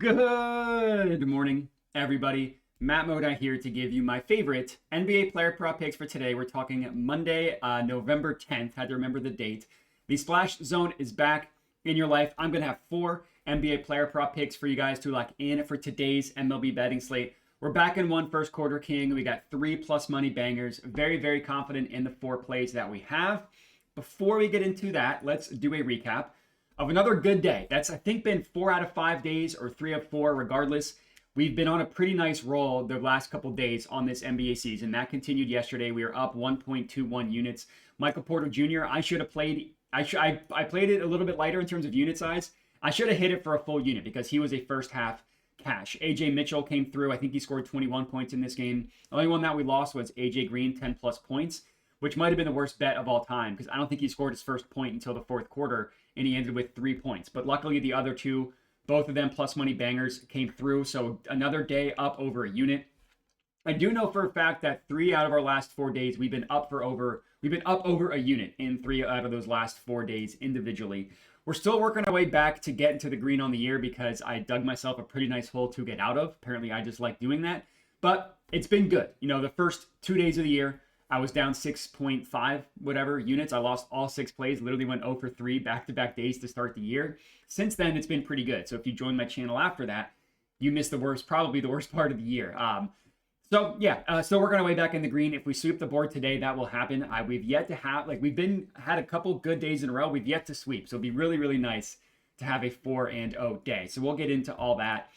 Good morning, everybody. Matt Moda here to give you my favorite NBA player prop picks for today. We're talking Monday, November 10th. Had to remember the date. The Splash Zone is back in your life. I'm going to have 4 NBA player prop picks for you guys to lock in for today's MLB betting slate. We're back in one first quarter king. We got 3 plus money bangers. Very, very confident in the 4 plays that we have. Before we get into that, let's do a recap of another good day. That's, I think, been 4 out of 5 days or 3 of 4, regardless. We've been on a pretty nice roll the last couple days on this NBA season. That continued yesterday. We were up 1.21 units. Michael Porter Jr., I should have played, I played it a little bit lighter in terms of unit size. I should have hit it for a full unit because he was a first half cash. AJ Mitchell came through. I think he scored 21 points in this game. The only one that we lost was AJ Green, 10 plus points, which might have been the worst bet of all time because I don't think he scored his first point until the fourth quarter, and he ended with 3 points. But luckily, the other 2, both of them plus money bangers, came through. So another day up over a unit. I do know for a fact that 3 out of our last 4 days, we've been up over a unit in 3 out of those last 4 days individually. We're still working our way back to get into the green on the year because I dug myself a pretty nice hole to get out of. Apparently, I just like doing that. But it's been good. You know, the first 2 days of the year, I was down 6.5 whatever units. I lost all 6 plays, literally went 0 for 3 back-to-back days to start the year. Since then, it's been pretty good. So if you join my channel after that, you missed probably the worst part of the year. Still working our way back in the green. If we sweep the board today, that will happen. We've yet to have, had a couple good days in a row. We've yet to sweep. So it'd be really, really nice to have a 4-0 day. So we'll get into all that.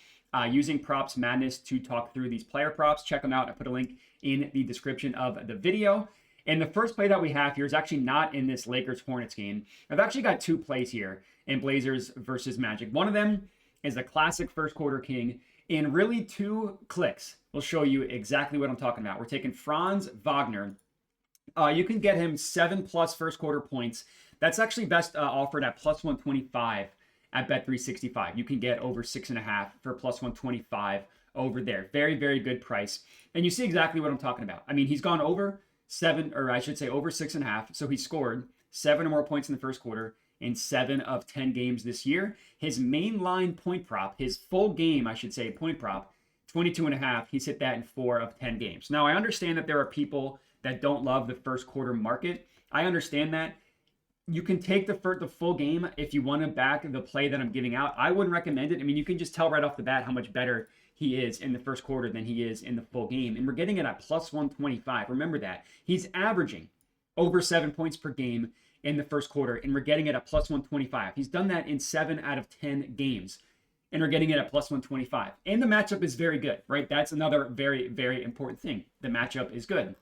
Using Props Madness to talk through these player props. Check them out. I put a link in the description of the video. And the first play that we have here is actually not in this Lakers-Hornets game. I've actually got 2 plays here in Blazers versus Magic. One of them is a classic first quarter king. In really 2 clicks, we'll show you exactly what I'm talking about. We're taking Franz Wagner. You can get him 7 plus first quarter points. That's actually best offered at plus 125 at Bet365. You can get over 6.5 for plus 125 over there. Very, very good price. And you see exactly what I'm talking about. I mean, he's gone over 7, or I should say over 6.5. So he scored 7 or more points in the first quarter in 7 of 10 games this year. His main line point prop, his full game, I should say, point prop, 22.5. He's hit that in 4 of 10 games. Now, I understand that there are people that don't love the first quarter market. I understand that. You can take the full game if you want to back the play that I'm giving out. I wouldn't recommend it. I mean, you can just tell right off the bat how much better he is in the first quarter than he is in the full game. And we're getting it at plus 125. Remember that. He's averaging over 7 points per game in the first quarter, and we're getting it at plus 125. He's done that in 7 out of 10 games, and we're getting it at plus 125. And the matchup is very good, right? That's another very, very important thing. The matchup is good.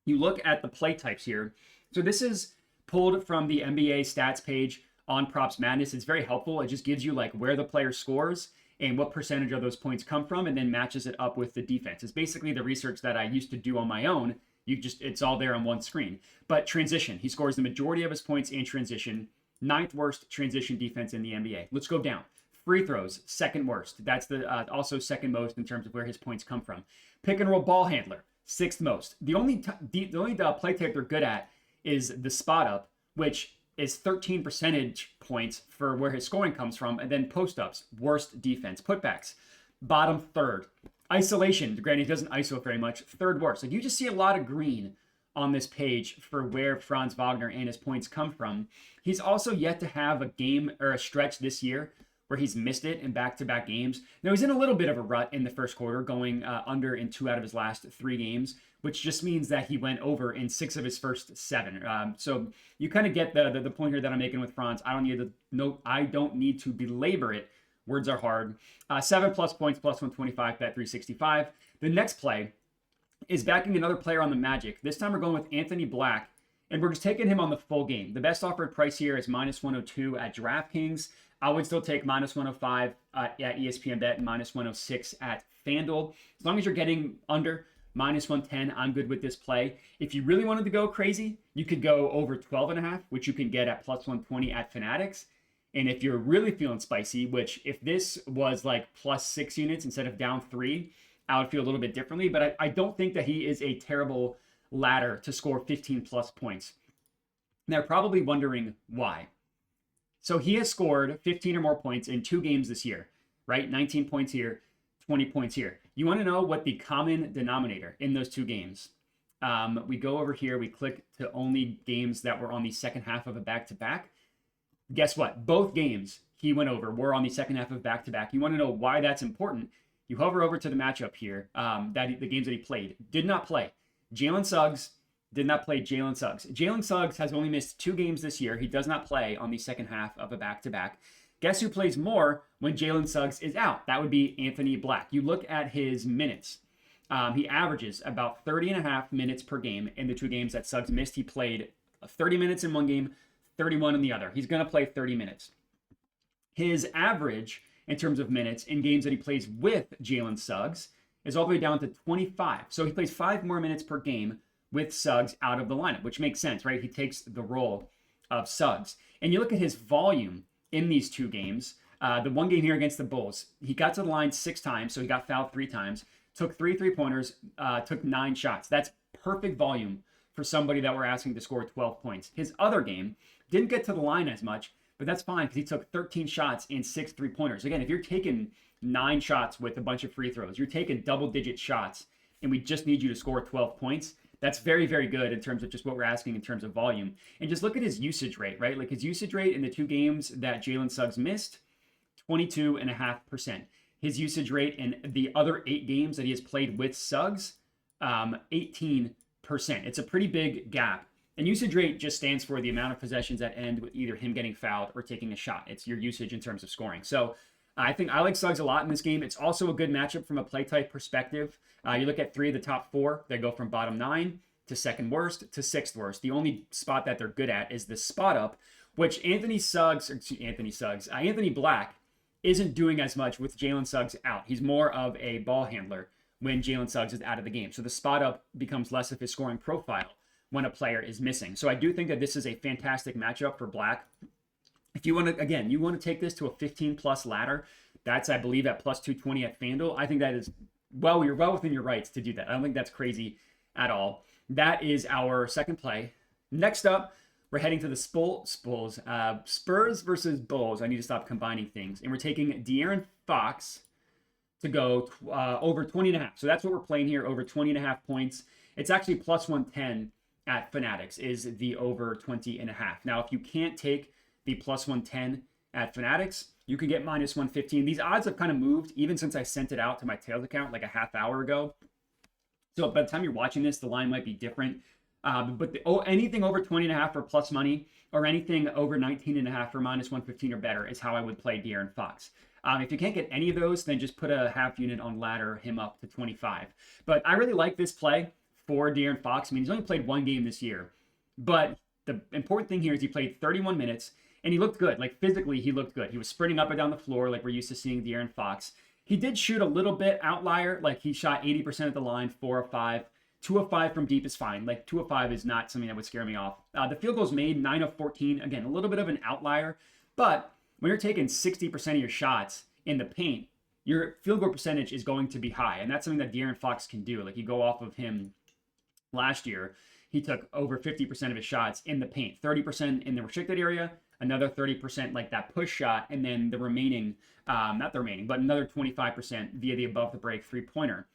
You look at the play types here. So this is pulled from the NBA stats page on Props Madness. It's very helpful. It just gives you like where the player scores and what percentage of those points come from, and then matches it up with the defense. It's basically the research that I used to do on my own. It's all there on one screen. But transition, he scores the majority of his points in transition. 9th worst transition defense in the NBA. Let's go down. Free throws, 2nd worst. That's the also 2nd most in terms of where his points come from. Pick and roll ball handler, 6th most. The only play type they're good at is the spot up, which is 13 percentage points for where his scoring comes from. And then post ups, worst defense. Putbacks, bottom 3rd. Isolation, granted, he doesn't ISO very much, 3rd worst. Like you just see a lot of green on this page for where Franz Wagner and his points come from. He's also yet to have a game or a stretch this year where he's missed it in back-to-back games. Now, he's in a little bit of a rut in the first quarter, going under in 2 out of his last 3 games, which just means that he went over in 6 of his first 7. So you kind of get the point here that I'm making with Franz. I don't need to belabor it. Words are hard. 7 plus points, plus 125, Bet365. The next play is backing another player on the Magic. This time we're going with Anthony Black, and we're just taking him on the full game. The best offered price here is minus 102 at DraftKings. I would still take minus 105 at ESPN Bet and minus 106 at FanDuel. As long as you're getting under minus 110, I'm good with this play. If you really wanted to go crazy, you could go over 12.5, which you can get at plus 120 at Fanatics. And if you're really feeling spicy, which if this was like plus 6 units instead of down 3, I would feel a little bit differently. But I don't think that he is a terrible ladder to score 15 plus points. And they're probably wondering why. So he has scored 15 or more points in 2 games this year. right? 19 points here, 20 points here. You want to know what the common denominator in those two games? We go over here, we click to only games that were on the second half of a back-to-back. Guess what? Both games he went over were on the second half of back-to-back. You want to know why that's important? You hover over to the matchup here, the games that he played. Did not play. Jalen Suggs did not play Jalen Suggs. Jalen Suggs has only missed 2 games this year. He does not play on the second half of a back-to-back. Guess who plays more when Jalen Suggs is out? That would be Anthony Black. You look at his minutes. He averages about 30.5 minutes per game in the 2 games that Suggs missed. He played 30 minutes in one game, 31 in the other. He's going to play 30 minutes. His average in terms of minutes in games that he plays with Jalen Suggs is all the way down to 25. So he plays 5 more minutes per game with Suggs out of the lineup, which makes sense, right? He takes the role of Suggs. And you look at his volume in these 2 games. The one game here against the Bulls, he got to the line 6 times, so he got fouled 3 times, took 3 3-pointers, took 9 shots. That's perfect volume for somebody that we're asking to score 12 points. His other game didn't get to the line as much, but that's fine because he took 13 shots and 6 3-pointers. Again, if you're taking 9 shots with a bunch of free throws, you're taking double-digit shots, and we just need you to score 12 points, that's very, very good in terms of just what we're asking in terms of volume. And just look at his usage rate, right? Like his usage rate in the 2 games that Jalen Suggs missed, 22.5%. His usage rate in the other 8 games that he has played with Suggs, 18%. It's a pretty big gap. And usage rate just stands for the amount of possessions that end with either him getting fouled or taking a shot. It's your usage in terms of scoring. So I think I like Suggs a lot in this game. It's also a good matchup from a play type perspective. You look at 3 of the top 4. They go from bottom 9 to second worst to 6th worst. The only spot that they're good at is the spot up, which Anthony Black isn't doing as much with Jalen Suggs out. He's more of a ball handler when Jalen Suggs is out of the game. So the spot up becomes less of his scoring profile when a player is missing. So I do think that this is a fantastic matchup for Black. If you want to, again, you want to take this to a 15-plus ladder, that's, I believe, at plus 220 at FanDuel. I think that is, well, you're well within your rights to do that. I don't think that's crazy at all. That is our second play. Next up, we're heading to the Spurs versus Bulls. I need to stop combining things. And we're taking De'Aaron Fox to go over 20.5. So that's what we're playing here, over 20.5 points. It's actually plus 110 at Fanatics is the over 20.5. Now, if you can't take the plus 110 at Fanatics, you can get minus 115. These odds have kind of moved even since I sent it out to my Tails account like a half hour ago. So by the time you're watching this, the line might be different. But anything over 20.5 for plus money or anything over 19.5 for minus 115 or better is how I would play De'Aaron Fox. If you can't get any of those, then just put a half unit on ladder him up to 25. But I really like this play for De'Aaron Fox. I mean, he's only played 1 game this year. But the important thing here is he played 31 minutes, and he looked good. Like, physically, he looked good. He was sprinting up and down the floor like we're used to seeing De'Aaron Fox. He did shoot a little bit outlier. Like, he shot 80% at the line, 4 of 5. 2 of 5 from deep is fine. Like, 2 of 5 is not something that would scare me off. The field goals made, 9 of 14. Again, a little bit of an outlier. But when you're taking 60% of your shots in the paint, your field goal percentage is going to be high. And that's something that De'Aaron Fox can do. Like, you go off of him last year, he took over 50% of his shots in the paint, 30% in the restricted area, another 30% like that push shot, and then the remaining, not the remaining, but another 25% via the above the break 3-pointer.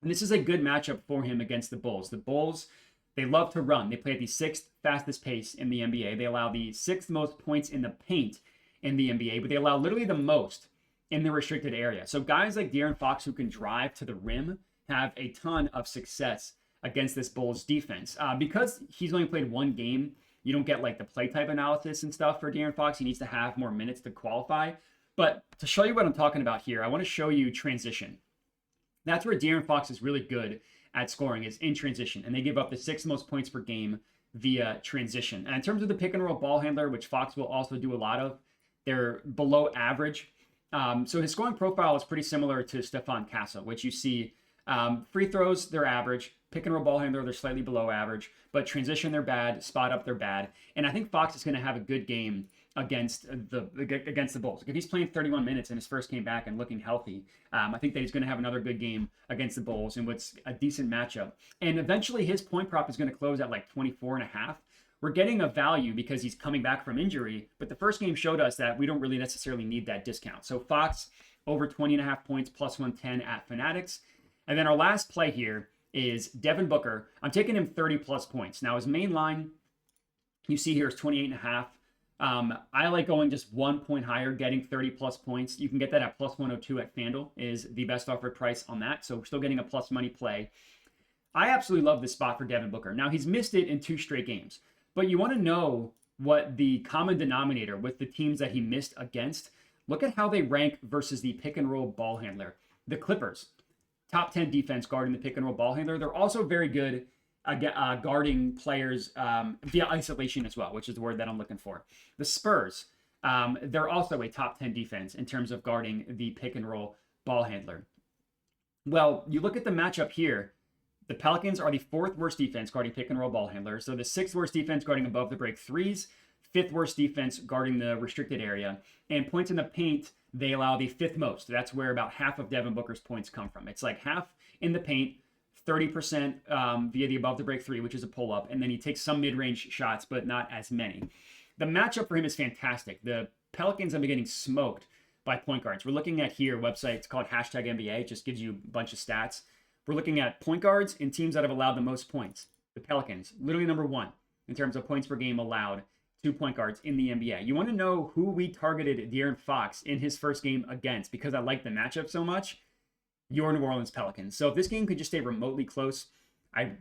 And this is a good matchup for him against the Bulls. The Bulls, they love to run. They play at the 6th fastest pace in the NBA. They allow the 6th most points in the paint in the NBA, but they allow literally the most in the restricted area. So guys like De'Aaron Fox who can drive to the rim have a ton of success against this Bulls defense. Because he's only played 1 game, you don't get like the play type analysis and stuff for De'Aaron Fox. He needs to have more minutes to qualify. But to show you what I'm talking about here, I want to show you transition. That's where De'Aaron Fox is really good at scoring, is in transition. And they give up the 6th most points per game via transition. And in terms of the pick and roll ball handler, which Fox will also do a lot of, they're below average. So his scoring profile is pretty similar to Stephon Castle, which you see free throws, they're average. Pick and roll ball handler, they're slightly below average. But transition, they're bad. Spot up, they're bad. And I think Fox is going to have a good game against the Bulls. If he's playing 31 minutes in his first game back and looking healthy, I think that he's going to have another good game against the Bulls in what's a decent matchup. And eventually his point prop is going to close at like 24.5. We're getting a value because he's coming back from injury, but the first game showed us that we don't really necessarily need that discount. So Fox over 20.5 points, plus 110 at Fanatics. And then our last play here is Devin Booker. I'm taking him 30 plus points. Now his main line, you see here, is 28.5. I like going just 1 point higher, getting 30 plus points. You can get that at plus 102 at FanDuel is the best offered price on that. So we're still getting a plus money play. I absolutely love this spot for Devin Booker. Now he's missed it in 2 straight games, but you want to know what the common denominator with the teams that he missed against. Look at how they rank versus the pick and roll ball handler. The Clippers, top 10 defense guarding the pick and roll ball handler. They're also very good guarding players via isolation as well, which is the word that I'm looking for. The Spurs, they're also a top 10 defense in terms of guarding the pick and roll ball handler. Well, you look at the matchup here. The Pelicans are the 4th worst defense guarding pick and roll ball handlers. So the 6th worst defense guarding above the break threes, 5th worst defense guarding the restricted area. And points in the paint, they allow the 5th most. That's where about half of Devin Booker's points come from. It's like half in the paint, 30% via the above the break three, which is a pull up. And then he takes some mid-range shots, but not as many. The matchup for him is fantastic. The Pelicans have been getting smoked by point guards. We're looking at here, website, it's called #NBA. It just gives you a bunch of stats. We're looking at point guards and teams that have allowed the most points. The Pelicans, literally number 1 in terms of points per game allowed to point guards in the NBA. You want to know who we targeted De'Aaron Fox in his first game against because I like the matchup so much? Your New Orleans Pelicans. So if this game could just stay remotely close, I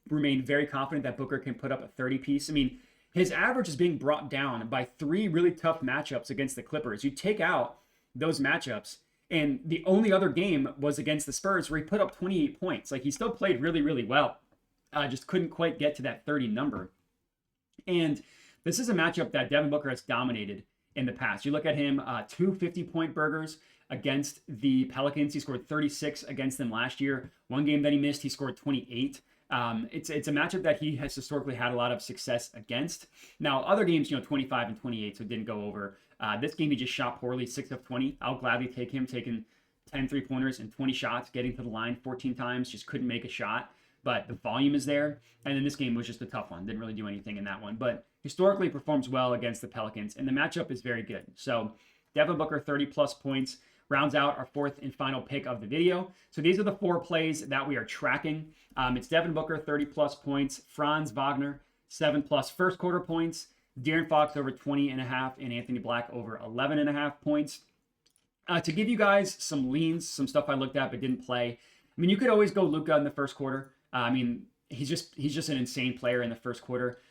remain very confident that Booker can put up a 30-piece. I mean, his average is being brought down by 3 really tough matchups against the Clippers. You take out those matchups, and the only other game was against the Spurs where he put up 28 points. Like, he still played really, really well. Just couldn't quite get to that 30 number. And this is a matchup that Devin Booker has dominated in the past. You look at him, 2 50-point burgers against the Pelicans. He scored 36 against them last year. One game that he missed, he scored 28. It's a matchup that he has historically had a lot of success against. Now, other games, 25 and 28, so it didn't go over. This game, he just shot poorly, 6 of 20. I'll gladly take him, taking 10 3-pointers and 20 shots, getting to the line 14 times, just couldn't make a shot. But the volume is there. And then this game was just a tough one. Didn't really do anything in that one. But historically performs well against the Pelicans, and the matchup is very good. So Devin Booker, 30-plus points, rounds out our 4th and final pick of the video. So these are the 4 plays that we are tracking. It's Devin Booker, 30-plus points, Franz Wagner, 7-plus first quarter points, De'Aaron Fox over 20.5, and Anthony Black over 11.5 points. To give you guys some leans, some stuff I looked at but didn't play. I mean, you could always go Luka in the first quarter. I mean, he's just an insane player in the first quarter.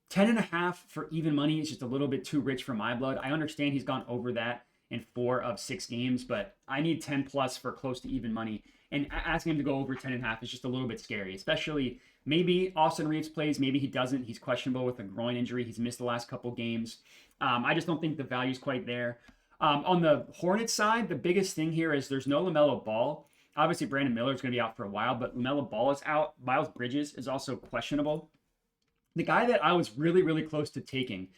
10.5 for even money is just a little bit too rich for my blood. I understand he's gone over that in 4 of 6 games, but I need 10 plus for close to even money. And asking him to go over 10.5 is just a little bit scary, especially maybe Austin Reeves plays, maybe he doesn't. He's questionable with a groin injury. He's missed the last couple games. I just don't think the value's quite there. On the Hornets side, the biggest thing here is there's no LaMelo Ball. Obviously, Brandon Miller is going to be out for a while, but LaMelo Ball is out. Miles Bridges is also questionable. The guy that I was really, really close to taking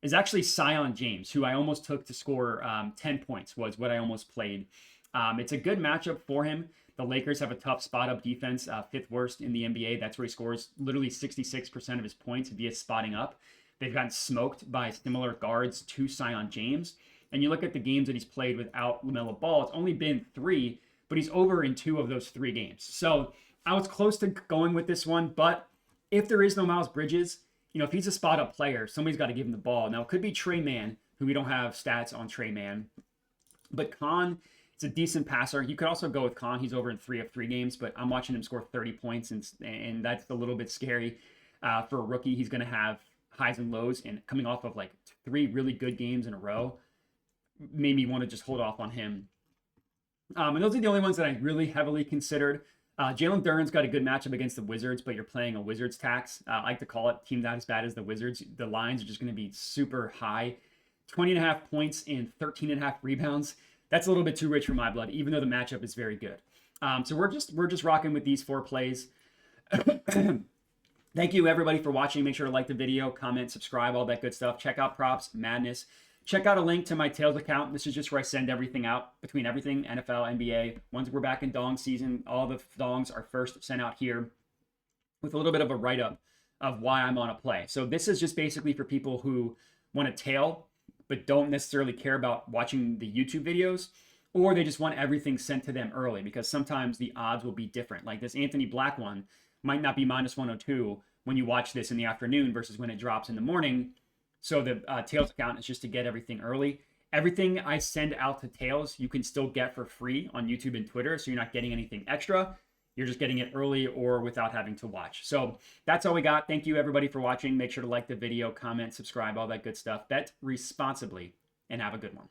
is actually Zion James, who I almost took to score 10 points, was what I almost played. It's a good matchup for him. The Lakers have a tough spot-up defense, 5th worst in the NBA. That's where he scores literally 66% of his points via spotting up. They've gotten smoked by similar guards to Zion James. And you look at the games that he's played without LaMelo Ball, it's only been 3, but he's over in 2 of those 3 games. So I was close to going with this one, but if there is no Miles Bridges, if he's a spot-up player, somebody's got to give him the ball. Now, it could be Trey Mann, who we don't have stats on Trey Mann. But Khan, it's a decent passer. You could also go with Khan. He's over in 3 of 3 games, but I'm watching him score 30 points, and that's a little bit scary. For a rookie, he's going to have highs and lows, and coming off of like 3 really good games in a row made me want to just hold off on him. And those are the only ones that I really heavily considered. Jalen Duren's got a good matchup against the Wizards, but you're playing a Wizards tax. I like to call it team not as bad as the Wizards. The lines are just going to be super high. 20.5 points and 13.5 rebounds. That's a little bit too rich for my blood, even though the matchup is very good. So we're just rocking with these 4 plays. Thank you, everybody, for watching. Make sure to like the video, comment, subscribe, all that good stuff. Check out Props Madness. Check out a link to my Tails account. This is just where I send everything out between everything, NFL, NBA. Once we're back in dong season, all the dongs are first sent out here with a little bit of a write-up of why I'm on a play. So this is just basically for people who want to tail but don't necessarily care about watching the YouTube videos, or they just want everything sent to them early because sometimes the odds will be different. Like this Anthony Black one might not be -102 when you watch this in the afternoon versus when it drops in the morning. So the Tails account is just to get everything early. Everything I send out to Tails, you can still get for free on YouTube and Twitter. So you're not getting anything extra. You're just getting it early or without having to watch. So that's all we got. Thank you everybody for watching. Make sure to like the video, comment, subscribe, all that good stuff. Bet responsibly and have a good one.